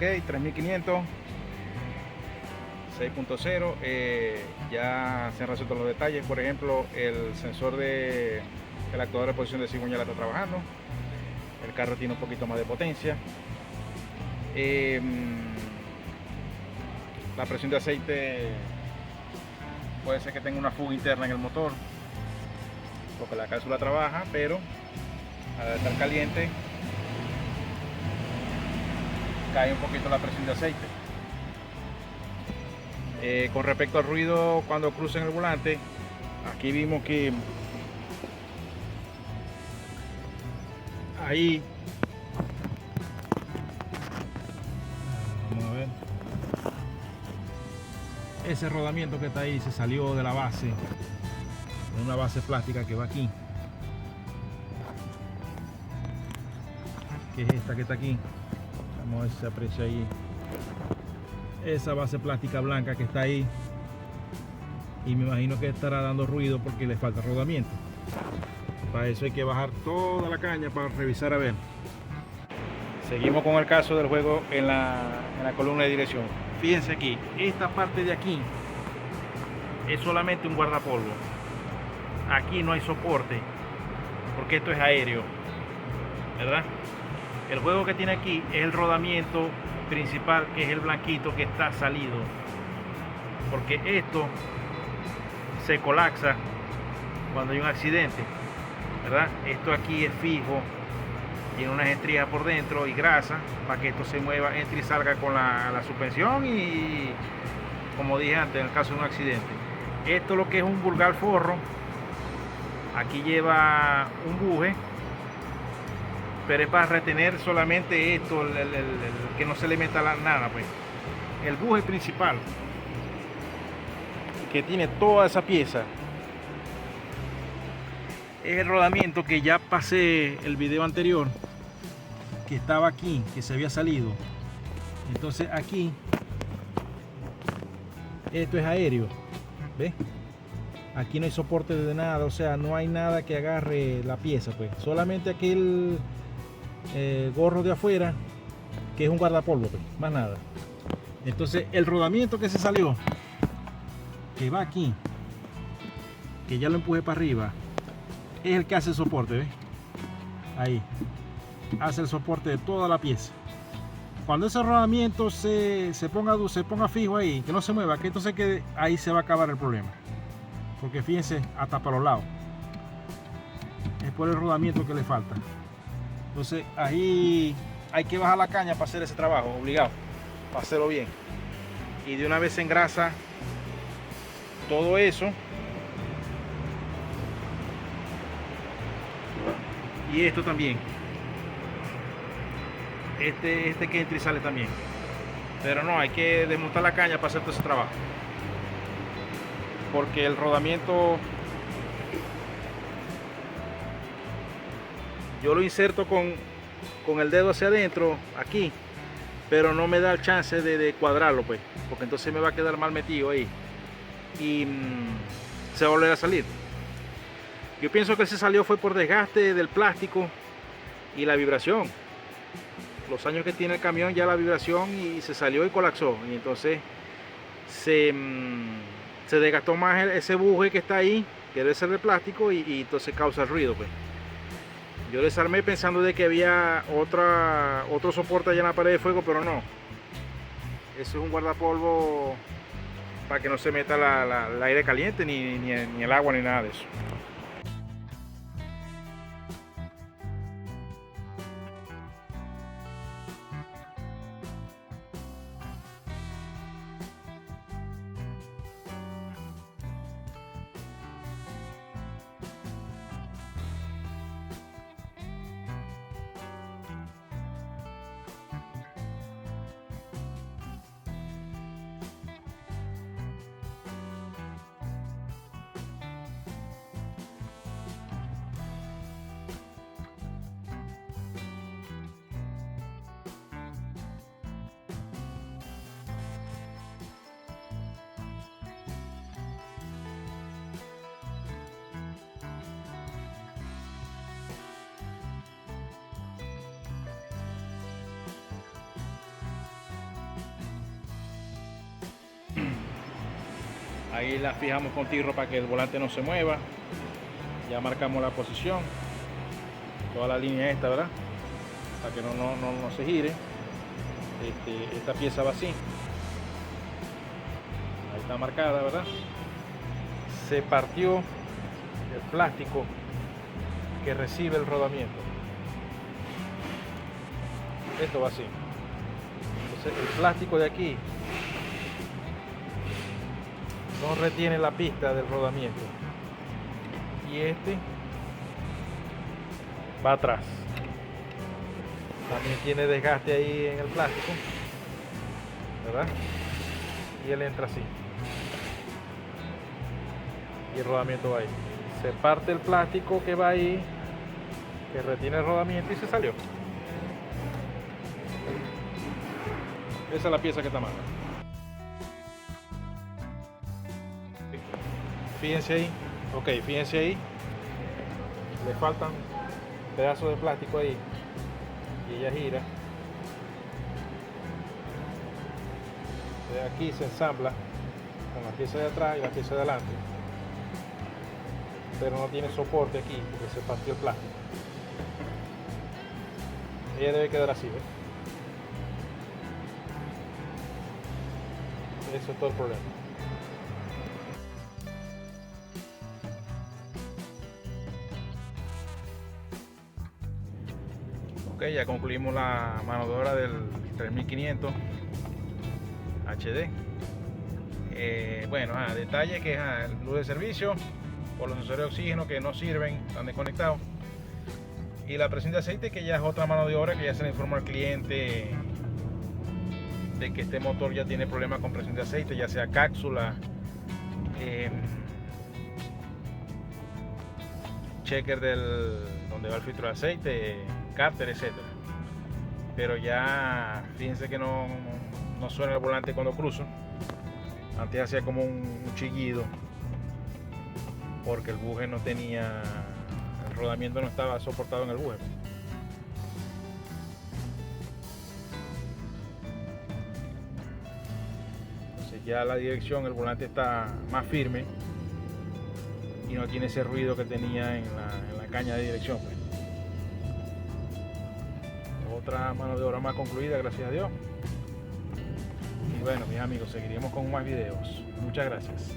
ok, 3500, 6.0. Ya se han resuelto los detalles. Por ejemplo, el sensor del actuador de posición de cigüeña está trabajando. El carro tiene un poquito más de potencia. La presión de aceite puede ser que tenga una fuga interna en el motor, porque la cápsula trabaja, pero al estar caliente cae un poquito la presión de aceite. Con respecto al ruido cuando crucen el volante, aquí vimos que ahí, vamos a ver, ese rodamiento que está ahí se salió de la base, de una base plástica que va aquí, que es esta que está aquí. Vamos a ver si se aprecia ahí esa base plástica blanca que está ahí, y me imagino que estará dando ruido porque le falta rodamiento. Para eso hay que bajar toda la caña para revisar a ver. Seguimos con el caso del juego en la columna de dirección. Fíjense aquí, esta parte de aquí es solamente un guardapolvo. Aquí no hay soporte porque esto es aéreo, ¿verdad? El juego que tiene aquí es el rodamiento principal, que es el blanquito que está salido, porque esto se colapsa cuando hay un accidente, ¿verdad? Esto aquí es fijo, tiene unas estrías por dentro y grasa para que esto se mueva, entre y salga con la suspensión, y como dije antes, en el caso de un accidente. Esto lo que es un vulgar forro, aquí lleva un buje, pero es para retener solamente esto, que no se le meta nada, pues. El buje principal, que tiene toda esa pieza, es el rodamiento que ya pasé el video anterior, que estaba aquí, que se había salido. Entonces aquí, esto es aéreo, ¿ves? Aquí no hay soporte de nada, o sea, no hay nada que agarre la pieza, pues. Solamente aquel gorro de afuera, que es un guardapolvo, pues, más nada. Entonces el rodamiento que se salió, que va aquí, que ya lo empujé para arriba, es el que hace el soporte, ¿ves? Ahí hace el soporte de toda la pieza. Cuando ese rodamiento se ponga fijo ahí, que no se mueva, que entonces que ahí se va a acabar el problema, porque fíjense, hasta para los lados es por el rodamiento que le falta. Entonces ahí hay que bajar la caña para hacer ese trabajo, obligado, para hacerlo bien. Y de una vez se engrasa todo eso. Y esto también. Este que entra y sale también. Pero no, hay que desmontar la caña para hacer todo ese trabajo. Porque el rodamiento, yo lo inserto con el dedo hacia adentro, aquí, pero no me da el chance de cuadrarlo, pues, porque entonces me va a quedar mal metido ahí y se va a volver a salir. Yo pienso que se salió fue por desgaste del plástico y la vibración. Los años que tiene el camión, ya la vibración, y se salió y colapsó, y entonces se desgastó más ese buje que está ahí, que debe ser de plástico, y entonces causa ruido, pues. Yo desarmé pensando de que había otro soporte allá en la pared de fuego, pero no. Eso es un guardapolvo para que no se meta el aire caliente, ni el agua, ni nada de eso. Ahí la fijamos con tirro para que el volante no se mueva. Ya marcamos la posición, toda la línea esta, ¿verdad? Para que no se gire. Esta pieza va así. Ahí está marcada, ¿verdad? Se partió el plástico que recibe el rodamiento. Esto va así. Entonces el plástico de aquí no retiene la pista del rodamiento y este va atrás. También tiene desgaste ahí en el plástico, ¿verdad? Y él entra así y el rodamiento va ahí. Se parte el plástico que va ahí, que retiene el rodamiento, y se salió. Esa es la pieza que está mala. Fíjense ahí, ok, fíjense ahí, le faltan pedazos de plástico ahí y ella gira. De aquí se ensambla con la pieza de atrás y la pieza de adelante, pero no tiene soporte aquí porque se partió el plástico. Ella debe quedar así, ¿ves? Eso es todo el problema. Ok, ya concluimos la mano de obra del 3500 HD. Bueno, detalle que el luz de servicio por los sensores de oxígeno que no sirven, están desconectados, y la presión de aceite, que ya es otra mano de obra que ya se le informa al cliente de que este motor ya tiene problemas con presión de aceite, ya sea cápsula, checker donde va el filtro de aceite, cárter, etcétera. Pero ya fíjense que no suena el volante cuando cruzo. Antes hacía como un chillido porque el buje no tenía, el rodamiento no estaba soportado en el buje. Entonces ya la dirección, el volante está más firme y no tiene ese ruido que tenía en la caña de dirección. Otra mano de obra más concluida, gracias a Dios. Y bueno, mis amigos, seguiremos con más videos. Muchas gracias.